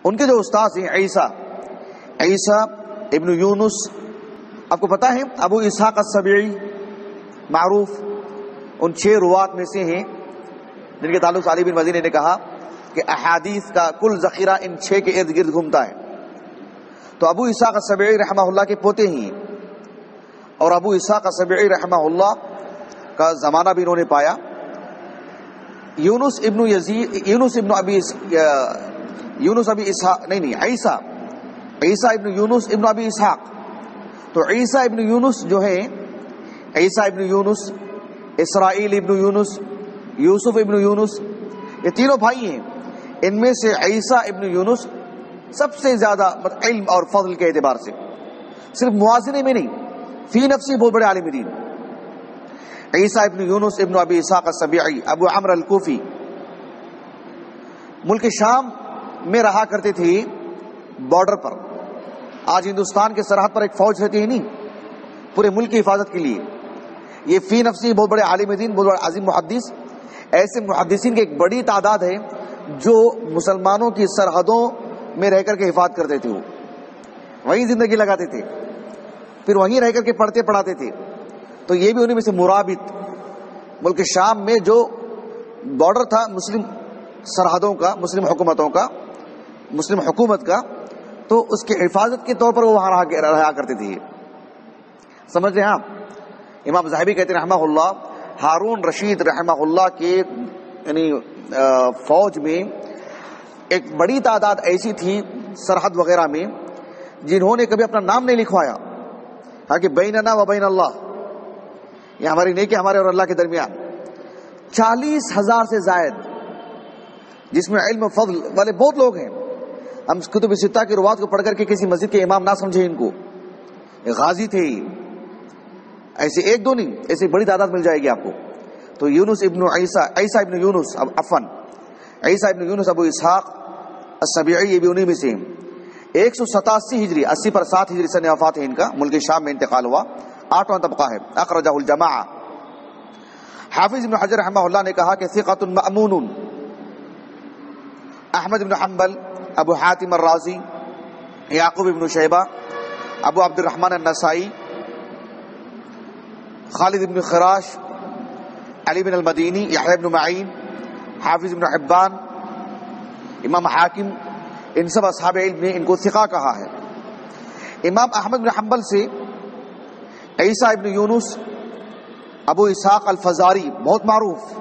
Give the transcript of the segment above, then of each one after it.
ان کے جو استاد ہیں عیسیٰ ابن یونس، آپ کو پتا ہے ابو اسحاق السبیعی معروف ان 6 روات میں سے ہیں جن کے تعلق علی بن مدینی نے کہا کہ احادیث کا کل ذخیرہ ان 6 کے ارد گرد گھومتا ہے. تو ابو اسحاق السبیعی رحمہ اللہ کے پوتے ہی ہیں، اور ابو اسحاق السبیعی رحمہ اللہ کا زمانہ بھی انہوں نے پایا. عیسیٰ ابن یونس ابن ابی اسحاق. تو عیسیٰ ابن یونس جو ہے، عیسیٰ ابن یونس، اسرائیل ابن یونس، یوسف ابن یونس، یہ تینوں بھائی ہیں. ان میں سے عیسیٰ ابن یونس سب سے زیادہ علم اور فضل کے اعتبار سے، صرف موازنے میں نہیں، فی نفسی بہت بڑے عالم دین. عیسیٰ ابن یونس ابن ابی اسحاق السبیعی ابو عمرو الکوفی ملک شام میں رہا کرتے تھے، بارڈر پر. آج ہندوستان کے سرحد پر ایک فوج رہتی ہے نہیں، پورے ملک کی حفاظت کے لیے. یہ فی نفسی بہت بڑے عالم دین، بہت بڑے عظیم محدث. ایسے محدثین کی ایک بڑی تعداد ہے جو مسلمانوں کی سرحدوں میں رہ کر کے حفاظت کرتے تھے، وہ وہیں زندگی لگاتے تھے، پھر وہیں رہ کر کے پڑھتے پڑھاتے تھے. تو یہ بھی انہیں میں سے مرابط، ملک شام میں جو بارڈر تھا مسلم سرحدوں کا، مسلم حکومتوں کا، مسلم حکومت کا، تو اس کی حفاظت کے طور پر وہ وہاں رہا کرتے تھے. سمجھ رہے ہیں آپ؟ امام ذہبی کہتے ہیں رحمہ اللہ، ہارون رشید رحمہ اللہ کے یعنی فوج میں ایک بڑی تعداد ایسی تھی سرحد وغیرہ میں جنہوں نے کبھی اپنا نام نہیں لکھوایا، ہاں کہ بیننا و بین اللہ، یہ ہماری نیکی ہمارے اور اللہ کے درمیان. 40,000 سے زائد، جس میں علم و فضل والے بہت لوگ ہیں. ہم کتب ستہ کی روات کو پڑھ کر کے کسی مسجد کے امام نہ سمجھے ان کو، غازی تھے. ایسے ایک دو نہیں، ایسی بڑی تعداد مل جائے گی آپ کو. تو عیسیٰ ابن یونس عیسیٰ ابن یونس ابو اسحاق السبیعی، یہ بھی انہی میں سے 187 ہجری 80 پر 7 ہجری سن وفات ہے ان کا. ملک شام میں انتقال ہوا، 8واں طبقہ ہے. اخرجہ الجماعہ. حافظ ابن حجر رحمہ اللہ نے کہا کہ ثقۃ مأمون. احمد بن حنبل، ابو حاتم الرازی، یعقوب ابن شیبہ، ابو عبد الرحمن النسائی، خالد بن خراش، علی بن المدینی، یحییٰ بن معین، حافظ بن حبان، امام حاکم، ان سب اصحاب علم نے ان کو ثقہ کہا ہے. امام احمد بن حنبل سے عیسیٰ ابن یونس ابو اسحاق الفزاری، بہت معروف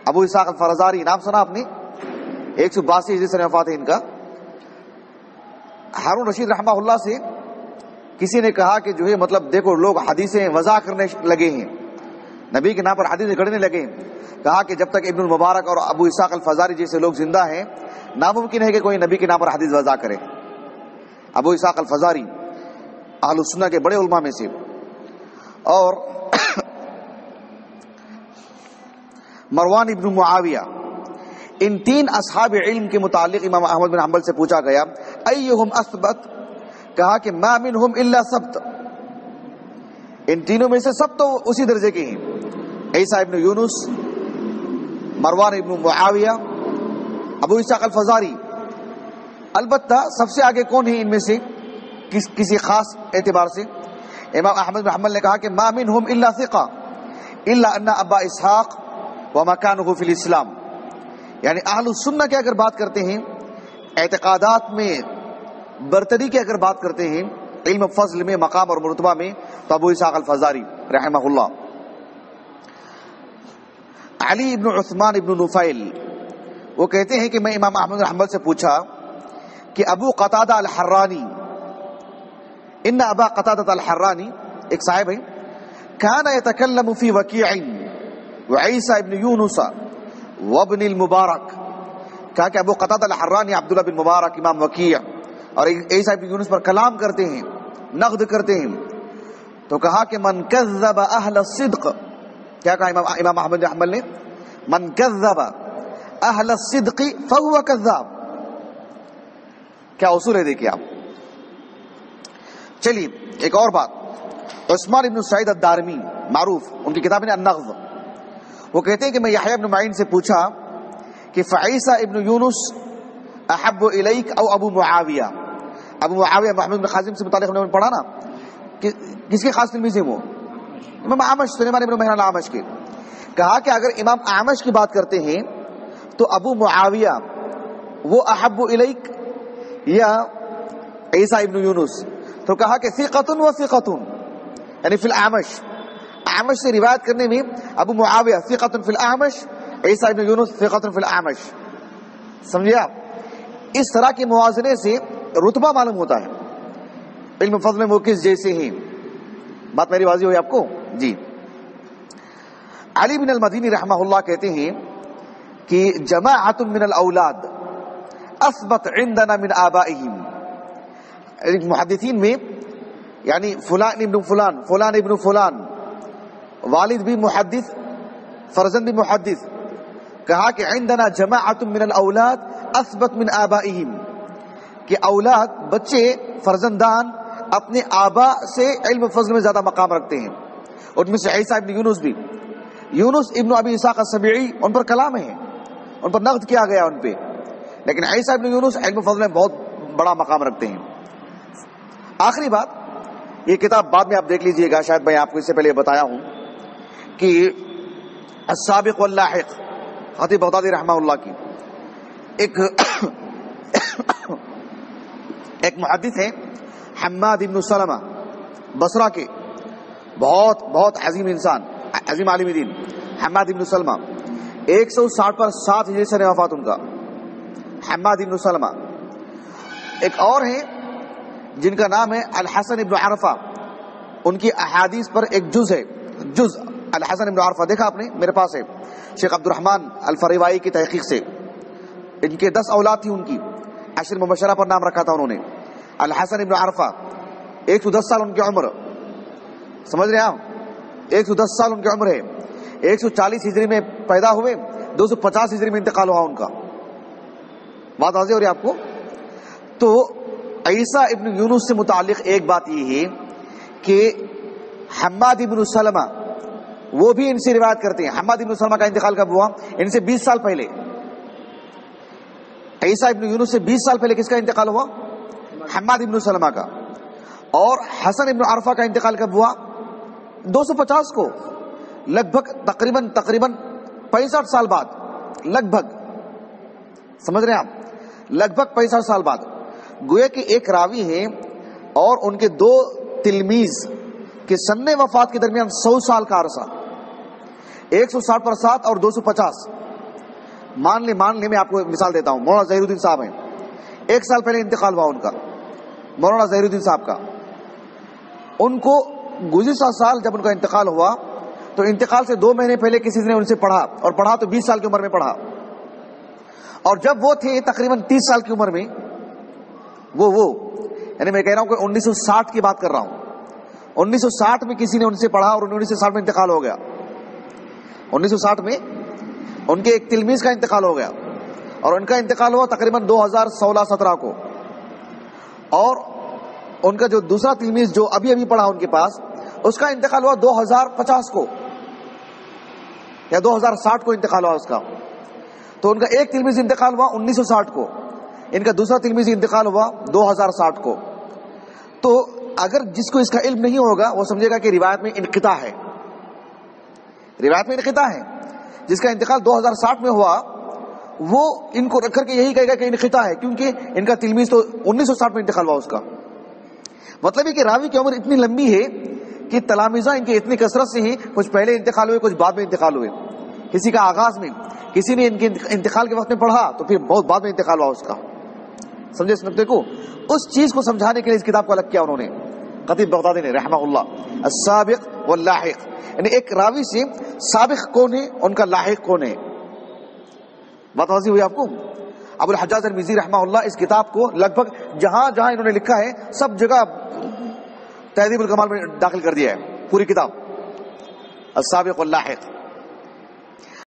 ابو اسحاق الفزاری، نام سنا آپ نے؟ 182 ہجری سے وفات ہے ان کا. ہارون رشید رحمہ اللہ سے کسی نے کہا کہ جو ہے مطلب دیکھو لوگ حدیثیں وضع کرنے لگے ہیں، نبی کے نام پر حدیثیں گھڑنے لگے ہیں. کہا کہ جب تک ابن المبارک اور ابو اسحاق الفزاری جیسے لوگ زندہ ہیں ناممکن ہے کہ کوئی نبی کے نام پر حدیث وضع کرے. ابو اسحاق الفزاری اہل السنہ کے بڑے علماء میں سے. اور مروان ابن معاویہ، ان 3 اصحاب علم کے متعلق امام احمد بن حنبل سے پوچھا گیا ایہم اثبت، کہا کہ ما منہم الا ثبت، ان تینوں میں سے سب تو اسی درجے کے ہیں، عیسیٰ ابن یونس، مروان ابن معاویہ، ابو اسحاق الفزاری. البتہ سب سے آگے کون ہے ان میں سے کسی خاص اعتبار سے؟ امام احمد بن حنبل نے کہا کہ ما منہم الا ثقہ الا ان ابا اسحاق ومکانہ فی الاسلام. یعنی اہل السنہ کی اگر بات کرتے ہیں، اعتقادات میں برتری کی اگر بات کرتے ہیں، علم و فضل میں، مقام اور مرتبہ میں، تو ابو اسحاق الفزاری رحمہ اللہ. علی ابن عثمان ابن نفیل وہ کہتے ہیں کہ میں امام احمد بن حنبل سے پوچھا کہ ابو قتادہ الحرانی، ان ابا قتادہ الحرانی ایک صاحب ہیں، کان یتکلم فی وکیع وعیسیٰ ابن یونس وابن المبارک. کہا کہ ابو قتادہ الحرانی عبداللہ بن مبارک، امام وکیع اور عیسیٰ ابن یونس پر کلام کرتے ہیں، نقد کرتے ہیں. تو کہا کہ من کذب اہل الصدق، کیا کہا امام احمد بن حنبل نے؟ من کذب اہل الصدق فہو کذاب. کیا اصول ہے دیکھیے آپ. چلیے ایک اور بات، عثمان ابن سعید الدارمی معروف، ان کی کتاب ہے النغز، وہ کہتے ہیں کہ میں یحییٰ ابن معین سے پوچھا کہ فعیسیٰ ابن یونس احب الیک او ابو معاویہ. ابو معاویہ محمد بن خازم سے متعلق ہم نے پڑھا نا کہ کس کے خاص تلمیذ ہیں وہ؟ امام اعمش، سلیمان بن مہران اعمش کے. کہا کہ اگر امام اعمش کی بات کرتے ہیں تو ابو معاویہ وہ احب الیک یا عیسیٰ ابن یونس؟ تو کہا کہ ثقۃ و ثقۃ، یعنی فی الاعمش، اعمش سے روایت کرنے میں ابو معاویہ ثقۃ فی الاعمش، عیسیٰ ابن یونس ثقۃ فی الاعمش. سمجھے آپ؟ اس طرح کے موازنے سے رتبہ معلوم ہوتا ہے علم فضل میں وہ کس جیسے ہیں. بات میری واضح ہوئی آپ کو؟ جی. علی بن المدینی رحمہ اللہ کہتے ہیں کہ جماعت من الاولاد اثبت عندنا من آبائهم. محدثین میں یعنی فلان ابن فلان، فلان ابن فلان، والد بھی محدث، فرزند بھی محدث. کہا کہ عندنا جماعت من الاولاد اثبت من آبائهم، کہ اولاد بچے فرزندان اپنے آبا سے علم فضل میں زیادہ مقام رکھتے ہیں. ان میں سے عیسیٰ ابن یونس بھی، یونس ابن ابی اسحاق السبیعی، ان پر کلام ہے، ان پر نقد کیا گیا ان پہ، لیکن عیسیٰ ابن یونس علم فضل میں بہت بڑا مقام رکھتے ہیں. آخری بات، یہ کتاب بعد میں آپ دیکھ لیجئے گا، شاید میں آپ کو اس سے پہلے بتایا ہوں کہ السابق واللاحق خطیب بغدادی رحمہ اللہ کی ایک محدث ہے حماد ابن سلمہ بصرہ کے، بہت بہت عظیم انسان، عظیم عالم دین، حماد ابن سلمہ 160 پر 7 ہجری سے وفات ان کا، حماد ابن سلمہ. ایک اور ہیں جن کا نام ہے الحسن ابن عرفہ، ان کی احادیث پر ایک جز ہے، جز الحسن ابن عرفہ، دیکھا آپ نے؟ میرے پاس ہے، شیخ عبد الرحمن الفریوائی کی تحقیق سے. ان کے 10 اولاد تھی، ان کی 10 مبشرہ پر نام رکھا تھا انہوں نے. الحسن ابن عرفہ 110 سال ان کی عمر، سمجھ رہے ہیں آپ؟ 110 سال ان کی عمر ہے. 140 ہجری میں پیدا ہوئے، 250 ہجری میں انتقال ہوا ان کا. بات واضح ہو رہی ہے آپ کو؟ تو عیسیٰ ابن یونس سے متعلق ایک بات یہ ہے کہ حماد ابن سلمہ وہ بھی ان سے روایت کرتے ہیں. حماد ابن سلمہ کا انتقال کب ہوا؟ ان سے 20 سال پہلے. عیسیٰ ابن یونس سے 20 سال پہلے کس کا انتقال ہوا؟ حماد ابن سلمہ کا. اور حسن ابن عرفہ کا انتقال کب ہوا؟ 250 کو، لگ بھگ تقریباً 65 سال بعد، لگ بھگ، سمجھ رہے ہیں آپ؟ لگ بھگ 65 سال بعد. گویا کہ ایک راوی ہیں اور ان کے 2 تلمیذ کے سن وفات کے درمیان 100 سال کا عرصہ، 160 پر 7 اور 250. مان لیں میں آپ کو ایک مثال دیتا ہوں. مولانا ظہیر الدین صاحب ہیں، 1 سال پہلے انتقال ہوا ان کا، مولانا ظہیر الدین صاحب کا. ان کو گزشتہ سال جب ان کا انتقال ہوا تو انتقال سے 2 مہینے پہلے کسی نے ان سے پڑھا، اور پڑھا تو 20 سال کی عمر میں پڑھا. اور جب وہ تھے تقریباً 30 سال کی عمر میں، وہ یعنی میں کہہ رہا ہوں کہ 1960 کی بات کر رہا ہوں، 1960 میں کسی نے ان سے پڑھا اور 1960 میں انتقال ہو گیا. 1960 میں ان کے ایک تلمیذ کا انتقال ہو گیا، اور ان کا انتقال ہوا تقریباً 2016-17 کو. اور ان کا جو دوسرا تلمیذ جو ابھی پڑھا ان کے پاس، اس کا انتقال ہوا 2050 کو یا 2060 کو انتقال ہوا اس کا. تو ان کا ایک تلمیذ انتقال ہوا 1960 کو، ان کا دوسرا تلمیذ انتقال ہوا 2060 کو. تو اگر جس کو اس کا علم نہیں ہوگا وہ سمجھے گا کہ روایت میں انقطاع ہے، روایت میں انقطاع ہے. جس کا انتقال 2060 میں ہوا وہ ان کو رکھ کر کے یہی کہے گا کہ انقطاع ہے، کیونکہ ان کا تلمیذ تو 1960 میں انتقال ہوا اس کا. مطلب ہے کہ راوی کی عمر اتنی لمبی ہے کہ تلامذہ ان کے اتنی کثرت سے ہیں، کچھ پہلے انتقال ہوئے، کچھ بعد میں انتقال ہوئے. کسی کا آغاز میں، کسی نے ان کے انتقال کے وقت میں پڑھا تو پھر بہت بعد میں انتقال ہوا اس کا. سمجھے اس نقطے کو؟ اس چیز کو سمجھانے کے لیے اس کتاب کو الگ کیا انہوں نے، خطیب بغدادی نے رحمہ اللہ، السابق واللاحق. یعنی ایک راوی سے سابق کون ہے، ان کا لاحق کون ہے. بات واضح ہوئی آپ کو؟ ابو الحجاج المزی رحمہ اللہ اس کتاب کو لگ بھگ جہاں جہاں انہوں نے لکھا ہے سب جگہ تہذیب الکمال میں داخل کر دیا ہے، پوری کتاب السابق واللاحق.